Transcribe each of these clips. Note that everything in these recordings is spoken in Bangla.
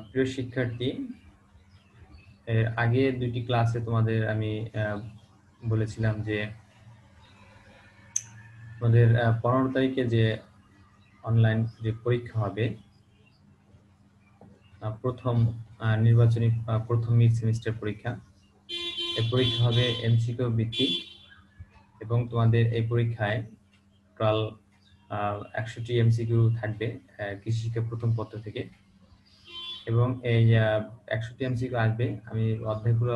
প্রিয় শিক্ষার্থী, এর আগে দুটি ক্লাসে তোমাদের আমি বলেছিলাম যে তোমাদের 15 তারিখে যে অনলাইন যে পরীক্ষা হবে, প্রথম নির্বাচনী প্রথম মিড সেমিস্টার পরীক্ষা। এই পরীক্ষা হবে এমসিকিউ ভিত্তিক এবং তোমাদের এই পরীক্ষায় টোটাল 100টি এমসিকিউ থাকবে কৃষি শিক্ষা প্রথম পত্র থেকে। এবং এই 100টি এমসিকিউ আসবে, আমি অধ্যায়গুলো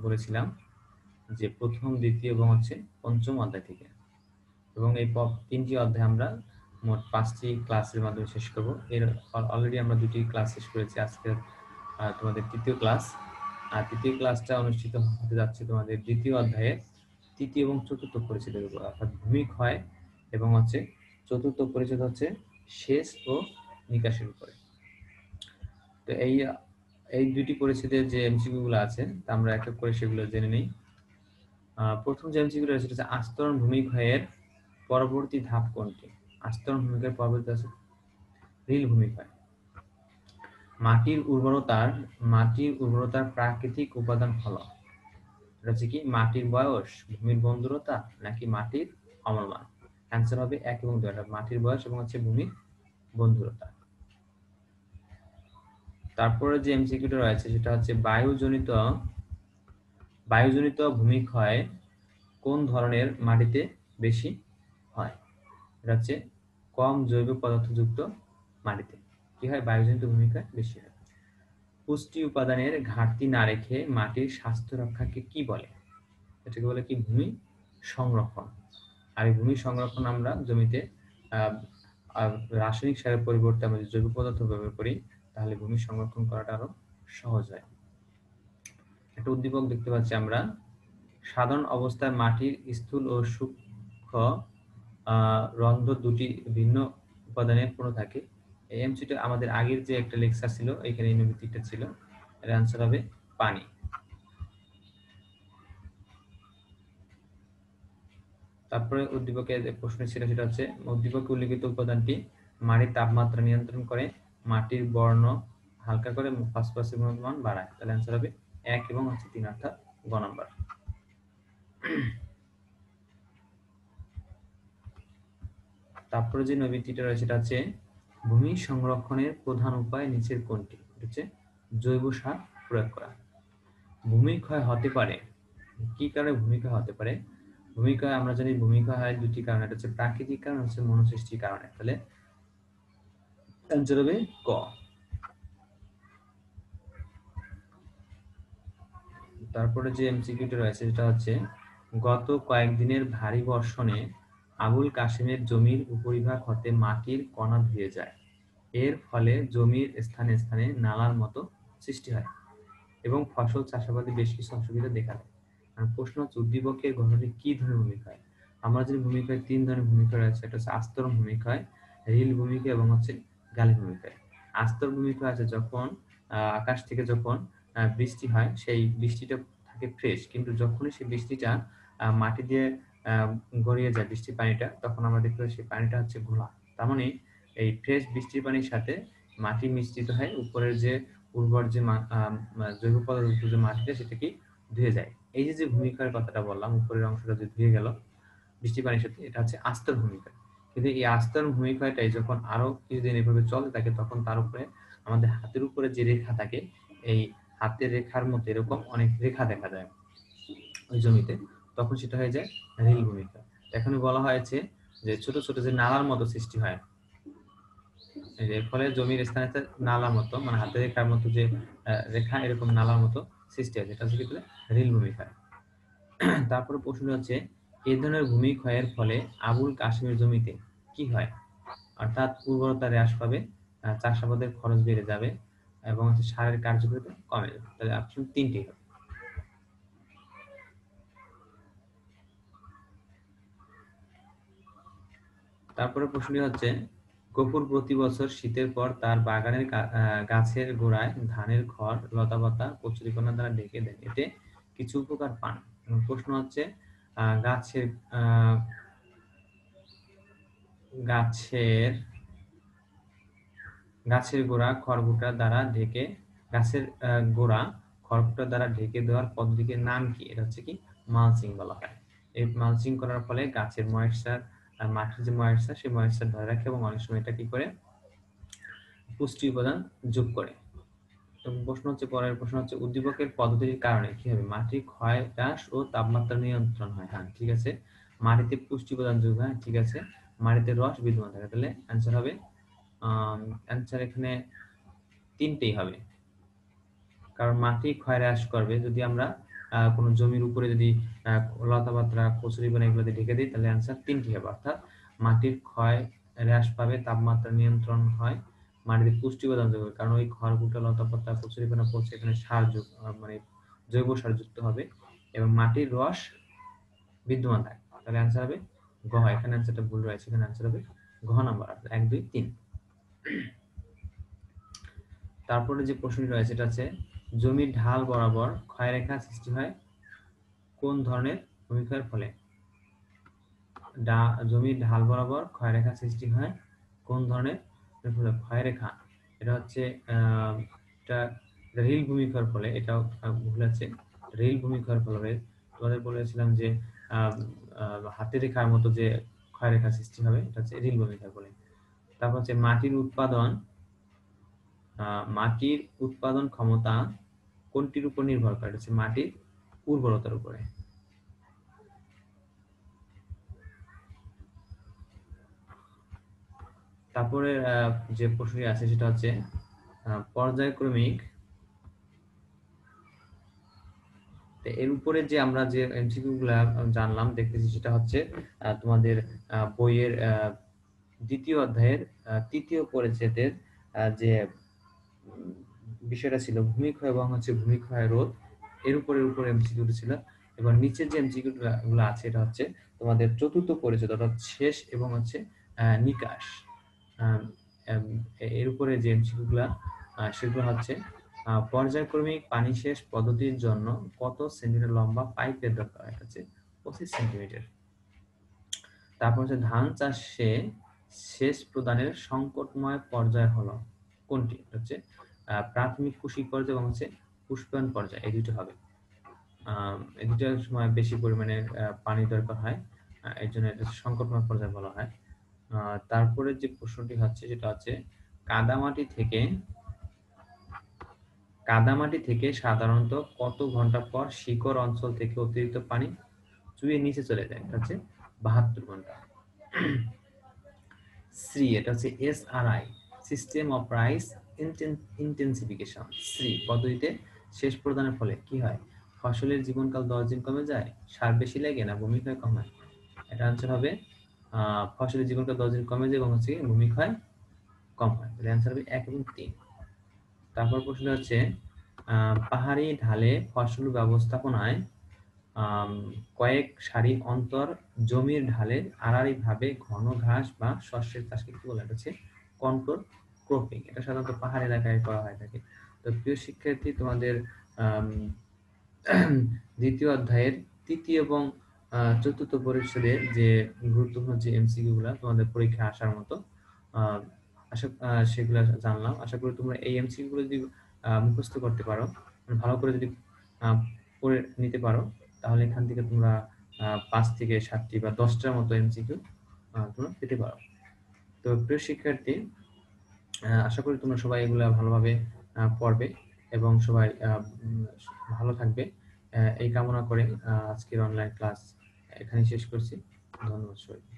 বলেছিলাম যে প্রথম, দ্বিতীয় এবং পঞ্চম অধ্যায় থেকে। এবং এই 3টি অধ্যায় আমরা মোট 5টি ক্লাসের মাধ্যমে শেষ করব। এর অলরেডি আমরা 2টি ক্লাস শেষ করেছি। আজকে তোমাদের তৃতীয় ক্লাস, আর তৃতীয় ক্লাসটা অনুষ্ঠিত হতে যাচ্ছে তোমাদের দ্বিতীয় অধ্যায়ের তৃতীয় এবং চতুর্থ পরিচ্ছেদের উপর, অর্থাৎ ভূমিক্ষয় এবং চতুর্থ পরিচ্ছেদ হচ্ছে সেচ ও নিকাশের উপরে। তো এই দুটি পরিচ্ছেদের যে এমসিকিউ গুলো আছে তা আমরা এক এক করে সেগুলো জেনে নিই। প্রথম যে এমসিকিউ রয়েছে সেটা হচ্ছে আস্তরণ ভূমিক্ষয়ের পরবর্তী ধাপ কোনটি? আস্তরণ ভূমিক্ষয়ের পরবর্তী আছে রিল ভূমিক্ষয়। মাটির উর্বরতার প্রাকৃতিক উপাদান হলো, এটা হচ্ছে কি মাটির বয়স, ভূমির বন্ধুরতা নাকি মাটির অম্লমান? অ্যান্সার হবে 1 এবং 2, অর্থাৎ মাটির বয়স এবং ভূমির বন্ধুরতা। তারপরে যে এমসিকিউটা রয়েছে সেটা হচ্ছে বায়ুজনিত ভূমিক্ষয় কোন ধরনের মাটিতে বেশি হয়? এটা হচ্ছে কম জৈব পদার্থযুক্ত মাটিতে কি হয়, বায়ুজনিত ভূমিক্ষয় বেশি হয়। পুষ্টি উপাদানের ঘাটতি না রেখে মাটির স্বাস্থ্য রক্ষাকে কি বলে? এটাকে বলে কি ভূমি সংরক্ষণ। আর এই ভূমি সংরক্ষণ আমরা জমিতে রাসায়নিক সারের পরিবর্তে আমরা জৈব পদার্থ ব্যবহার করি, তাহলে ভূমি সংরক্ষণ করাটা আরো সহজ হয়। একটা উদ্দীপক দেখতে পাচ্ছি আমরা, সাধারণ অবস্থায় মাটির স্থূল ও সূক্ষ্ম রন্ধ্র দুটি ভিন্ন উপাদানে পূর্ণ থাকে। এই এমসিটা আমাদের আগের যে একটা লেকচার ছিল, এখানে এই নৈমিত্তিকটা ছিল, এর অ্যান্সার হবে পানি। তারপরে উদ্দীপকের যে প্রশ্ন ছিল সেটা হচ্ছে, উদ্দীপকে উল্লেখিত উপাদানটি মাটির তাপমাত্রা নিয়ন্ত্রণ করে, মাটির বর্ণ হালকা করে, ফসফরাসের মান বাড়ায়। তাহলে অ্যান্সার হবে 1 এবং 3, অর্থাৎ গ নাম্বার। তারপরে যে নৈমিত্তিকটা রয়েছে সেটা হচ্ছে ভূমি সংরক্ষণের প্রধান উপায় নিচের কোনটি? হচ্ছে জৈব সার প্রয়োগ করা। ভূমিক্ষয় হতে পারে, কি কারণে ভূমিক্ষয় হতে পারে? ভূমিক্ষয় আমরা জানি ভূমিক্ষয় হয় দুটি কারণে, এটা হচ্ছে প্রাকৃতিক কারণ, হচ্ছে মনুসৃষ্টির কারণে। তাহলে অ্যান্সার হবে ক। তারপরে যে এমসিকিউটা রয়েছে সেটা হচ্ছে, গত কয়েকদিনের ভারী বর্ষণে আবুল কাশেমের জমির উপরিভাগ হতে মাটির কণা ধুয়ে যায়, এর ফলে জমির স্থানে স্থানে নালার মতো সৃষ্টি হয় এবং ফসল চাষাবাদে বেশ কিছু অসুবিধা দেখা দেয়। প্রশ্ন হচ্ছে উদ্দীপকের ঘটনাটি কি ধরনের ভূমিক্ষয়? আমরা জানি ভূমিক্ষয় 3 ধরনের ভূমিক্ষয় রয়েছে, একটা হচ্ছে আস্তরণ ভূমিক্ষয়, রিল ভূমিক্ষয় এবং গালি ভূমিক্ষয়। আস্তরণ ভূমিক্ষয় আছে যখন আকাশ থেকে যখন বৃষ্টি হয়, সেই বৃষ্টিটা থাকে ফ্রেশ, কিন্তু যখনই সেই বৃষ্টিটা মাটি দিয়ে গড়িয়ে যায় বৃষ্টির পানিটা, তখন আমরা দেখতে পাই সেই পানিটা হচ্ছে ঘোলা। তার মানে এই ফ্রেশ বৃষ্টির পানির সাথে মাটি মিশ্রিত হয়, উপরের যে উর্বর যে জৈব পদার্থ যে মাটিটা সেটা কি ধুয়ে যায়। এই যে ভূমিক্ষয়ের কথাটা বললাম, উপরের অংশটা যে ধুয়ে গেল বৃষ্টির পানির সাথে, এটা হচ্ছে আস্তরণ ভূমিক্ষয়। কিন্তু এই আস্তরণ ভূমিক্ষয়টাই যখন আরো কিছুদিন এভাবে চলতে থাকে, তখন তার উপরে আমাদের হাতের উপরে যে রেখা থাকে, এই হাতের রেখার মতো এরকম অনেক রেখা দেখা যায় ওই জমিতে, তখন সেটা হয়ে যায় রিল ভূমিক্ষয়। এখানে বলা হয়েছে যে ছোট ছোট যে নালার মতো সৃষ্টি হয়, এর ফলে জমির স্থানে নালার মতো, মানে হাতের রেখার মতো যে রেখা, এরকম নালার মতো সৃষ্টি হয়, যেটা হচ্ছে রিল ভূমিক্ষয়। তারপরে প্রশ্ন হচ্ছে, এই ধরনের ভূমিক্ষয়ের ফলে আবুল কাশেমের জমিতে কি হয়? অর্থাৎ উর্বরতা হ্রাস পাবে, চাষাবাদের খরচ বেড়ে যাবে এবং সারের কার্যকারিতা কমে যাবে। তাহলে অপশন 3টি হবে। তারপরে প্রশ্নটি হচ্ছে, গফুর প্রতি বছর শীতের পর তার বাগানের গাছের গোড়ায় ধানের খড়, লতাপাতা, কচুরিপানা দ্বারা ঢেকে দেন, এতে কিছু উপকার পান। প্রশ্ন হচ্ছে, গাছের গাছের গাছের গোড়া খড়কুটা দ্বারা ঢেকে গাছের গোড়া খড়কুটা দ্বারা ঢেকে দেওয়ার পদ্ধতির নাম কি? এটা হচ্ছে কি মালচিং বলা হয়। এই মালচিং করার ফলে গাছের ময়েশ্চার, মাটির যে ময়েশ্চার সেই ময়েশ্চার ধরে রাখে এবং অনেক সময় এটা কি করে পুষ্টি উপাদান যোগ করে। পরের প্রশ্ন হচ্ছে উদ্দীপকের পদ্ধতির কারণে কি হবে? মাটির ক্ষয় হ্রাস ও তাপমাত্রা নিয়ন্ত্রণ হয়। হ্যাঁ ঠিক আছে। মাটিতে পুষ্টি উপাদান যোগ হয়, ঠিক আছে। মাটিতে রস বিদ্যমান থাকে, তাহলে অ্যান্সার হবে অ্যান্সার এখানে তিনটেই হবে, কারণ মাটি ক্ষয় হ্রাস করবে যদি আমরা কোনো জমির উপরে যদি লতাপাতা কচুরিপানা এগুলো দিয়ে ঢেকে দিই, তাহলে অ্যান্সার তিনটি হবে। অর্থাৎ মাটির ক্ষয় হ্রাস পাবে, তাপমাত্রা নিয়ন্ত্রণ হয়, মাটিতে পুষ্টি উপাদান যোগ হবে, কারণ ওই খড়কুটো লতাপাতা কচুরিপানা পচে এখানে সার যোগ মানে জৈব সার যুক্ত হবে এবং মাটির রস বিদ্যমান থাকে, তাহলে অ্যান্সার হবে গ। এখানে অ্যান্সারটা ভুল রয়েছে, এখানে অ্যান্সার হবে ঘ নাম্বার, 1 2 3। তারপরে যে প্রশ্নটি রয়েছে এটা হচ্ছে জমির ঢাল বরাবর ক্ষয়রেখা সৃষ্টি হয় কোন ধরনের ভূমিক্ষয়ের ফলে? জমির ঢাল বরাবর ক্ষয়রেখা সৃষ্টি হয় কোন ধরনের ক্ষয়রেখা? এটা হচ্ছে এটা রেল ভূমিক্ষয়ের ফলে। এটাও ভুল আছে, রেল ভূমিক্ষয়ের ফলে। তোমাদের বলেছিলাম যে হাতের রেখার মতো যে ক্ষয়রেখা সৃষ্টি হবে, এটা হচ্ছে রেল ভূমিক্ষয়ের ফলে। তারপর হচ্ছে মাটির উৎপাদন ক্ষমতা কোনটির উপর নির্ভর করে? এটা হচ্ছে মাটির উর্বরতার উপরে। তারপরে যে প্রশ্নটি আছে সেটা হচ্ছে পর্যায়ক্রমিক, এর উপরে যে আমরা যে এমসিকিউ গুলা জানলাম দেখতেছি সেটা হচ্ছে তোমাদের বইয়ের দ্বিতীয় অধ্যায়ের তৃতীয় পরিচ্ছেদের যে বিষয়টা ছিল ভূমিক্ষয় এবং হচ্ছে ভূমিক্ষয় রোধ, এর উপরে এমসিকিউ ছিল। এবার নিচের যে এমসিকিউ গুলো আছে এটা হচ্ছে তোমাদের চতুর্থ পরিচ্ছেদ, অর্থাৎ শেষ এবং হচ্ছে নিকাশ, এর উপরে যে এমসিকিউ গুলা সেগুলো হচ্ছে পর্যায়ক্রমিক পানি সেচ পদ্ধতির জন্য কত সেন্টিমিটার লম্বা পাইপের দরকার? এটা হচ্ছে 25 সেন্টিমিটার। তারপর হচ্ছে ধান চাষে সেচ প্রদানের সংকটময় পর্যায় হলো কোনটি? এটা হচ্ছে প্রাথমিক কুশি পর্যায় এবং হচ্ছে পুষ্পায়ন পর্যায়, এই দুটো হবে। এই দুটার সময় বেশি পরিমাণে পানি দরকার হয়, এর জন্য এটা সংকটময় পর্যায় বলা হয়। তারপরে যে প্রশ্নটি হচ্ছে সেটা হচ্ছে কাদামাটি থেকে সাধারণত কত ঘন্টা পর শিকড় অঞ্চল থেকে অতিরিক্ত পানি চুইয়ে নিচে চলে যায়? এটা হচ্ছে 72 ঘন্টা। সি, এটা হচ্ছে SRI, system of rice intensification, সি পদ্ধতিতে সেচ প্রদানের ফলে কি হয়? ফসলের জীবনকাল 10 দিন কমে যায়, সার বেশি লাগে, না ভূমিক্ষয় কম হয়? এটা আনসার হবে ফসলের জীবনকাল 10 দিন কমে যায় এবং হচ্ছে ভূমিক্ষয় কম হয়, তাহলে অ্যান্সার হবে 1 এবং 3। তারপর প্রশ্ন হচ্ছে পাহাড়ি ঢালে ফসল ব্যবস্থাপনায় কয়েক সারি অন্তর জমির ঢালে আড়াআড়ি ভাবে ঘন ঘাস বা শস্যের চাষকে কি বলে? এটা হচ্ছে কন্ট্রোল ক্রপিং। এটা সাধারণত পাহাড়ি এলাকায় করা হয় থাকে। তো প্রিয় শিক্ষার্থী, তোমাদের দ্বিতীয় অধ্যায়ের তৃতীয় এবং চতুর্থ পরিচ্ছেদের যে গুরুত্বপূর্ণ যে এমসিকিউ গুলা তোমাদের পরীক্ষা আসার মতো সেগুলো জানলাম। আশা করি তোমরা এই এমসিকিউ গুলো যদি মুখস্থ করতে পারো, ভালো করে যদি পড়ে নিতে পারো, তাহলে এখান থেকে তোমরা 5 থেকে 7টি বা 10টার মতো এমসিকিউ তোমরা পেতে পারো। তো প্রিয় শিক্ষার্থী, আশা করি তোমরা সবাই এগুলা ভালোভাবে পড়বে এবং সবাই ভালো থাকবে, এই কামনা করে আজকের অনলাইন ক্লাস এখানে শেষ করছি। ধন্যবাদ সবাইকে।